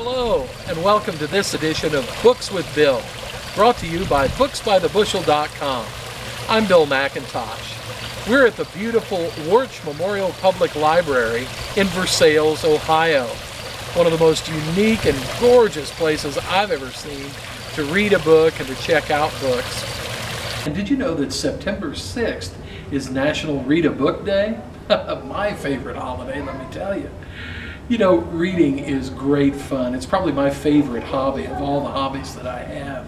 Hello, and welcome to this edition of Books with Bill, brought to you by booksbythebushel.com. I'm Bill McIntosh. We're at the beautiful Warch Memorial Public Library in Versailles, Ohio. One of the most unique and gorgeous places I've ever seen to read a book and to check out books. And did you know that September 6th is National Read a Book Day? My favorite holiday, let me tell you. You know, reading is great fun. It's probably my favorite hobby of all the hobbies that I have.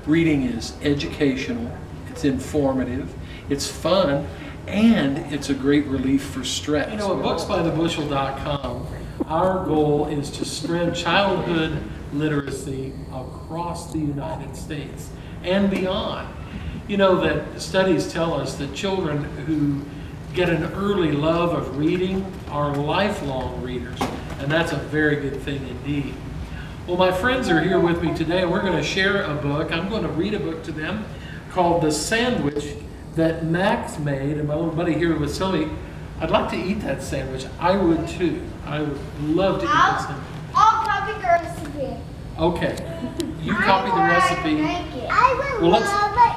Reading is educational, it's informative, it's fun, and it's a great relief for stress. You know, at booksbythebushel.com, our goal is to spread childhood literacy across the United States and beyond. You know that studies tell us that children who get an early love of reading are lifelong readers, and that's a very good thing indeed. Well, my friends are here with me today, and we're going to share a book. I'm going to read a book to them called The Sandwich That Max Made, and my little buddy here was telling me, I'd like to eat that sandwich. I would too. I would love to eat that sandwich. I'll copy the recipe. Okay, you copy the recipe. I would love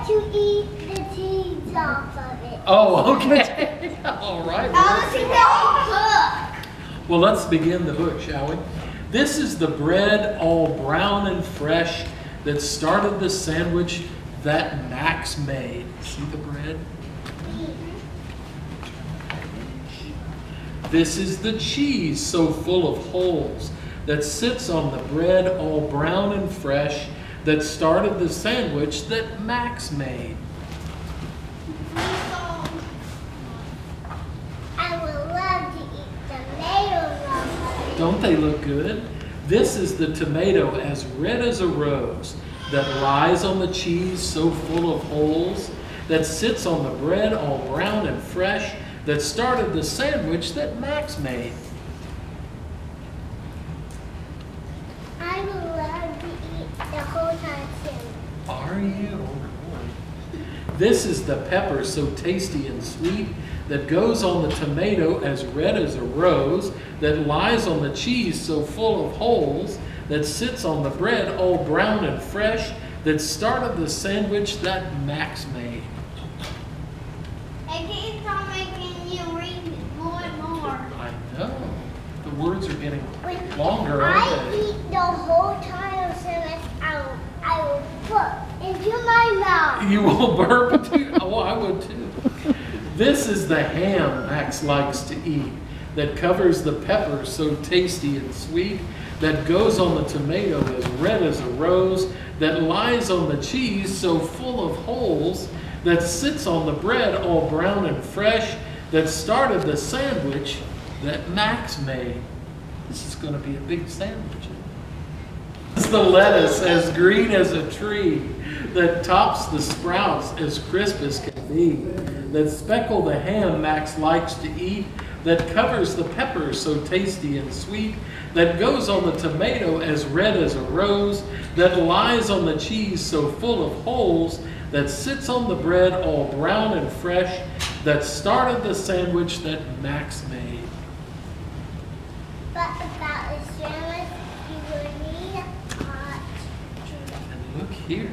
to eat the cheese off of it. Oh, okay. All right. Well, let's begin the book, shall we? This is the bread all brown and fresh that started the sandwich that Max made. See the bread? This is the cheese so full of holes that sits on the bread all brown and fresh that started the sandwich that Max made. I would love to eat tomatoes off of it. Don't they look good? This is the tomato as red as a rose that lies on the cheese so full of holes that sits on the bread all brown and fresh that started the sandwich that Max made. I would love to eat the whole time too. Are you? This is the pepper so tasty and sweet that goes on the tomato as red as a rose that lies on the cheese so full of holes that sits on the bread all brown and fresh that started the sandwich that Max made. It keeps on making you read more and more. I know. The words are getting When longer, I aren't they? eat the whole time of sandwich, I will put into my mouth. You will burp too? Oh, I would too. This is the ham Max likes to eat that covers the pepper so tasty and sweet that goes on the tomato as red as a rose that lies on the cheese so full of holes that sits on the bread all brown and fresh that started the sandwich that Max made. This is going to be a big sandwich. It's the lettuce as green as a tree that tops the sprouts as crisp as can be, that speckle the ham Max likes to eat, that covers the pepper so tasty and sweet, that goes on the tomato as red as a rose, that lies on the cheese so full of holes, that sits on the bread all brown and fresh, that started the sandwich that Max made. But about the sandwich, you will need hot drink. And look here.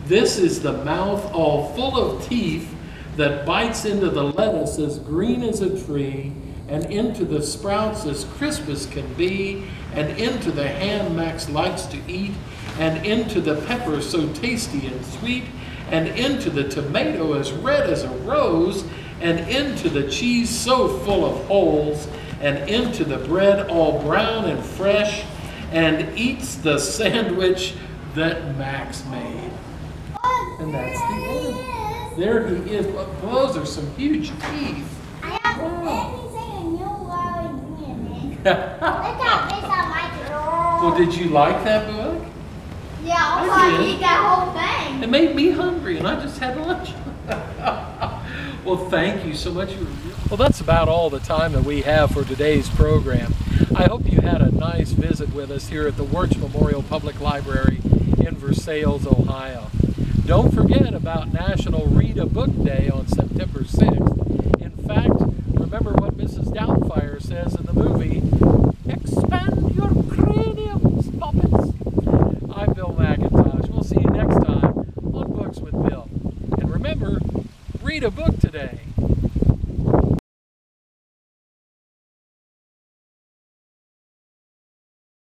This is the mouth all full of teeth that bites into the lettuce as green as a tree, and into the sprouts as crisp as can be, and into the ham Max likes to eat, and into the pepper so tasty and sweet, and into the tomato as red as a rose, and into the cheese so full of holes, and into the bread all brown and fresh, and eats the sandwich that Max made. And that's the end. There he is. Those are some huge teeth. I have anything and you are in it. Look at this on my drawer. Well, did you like that book? Yeah, I'll I probably did. eat that whole thing. It made me hungry, and I just had lunch. Well, thank you so much. Well, that's about all the time that we have for today's program. I hope you had a nice visit with us here at the Warch Memorial Public Library in Versailles, Ohio. Don't forget about National Read a Book Day on September 6th. In fact, remember what Mrs. Doubtfire says in the movie, "Expand your cranium, read a book today?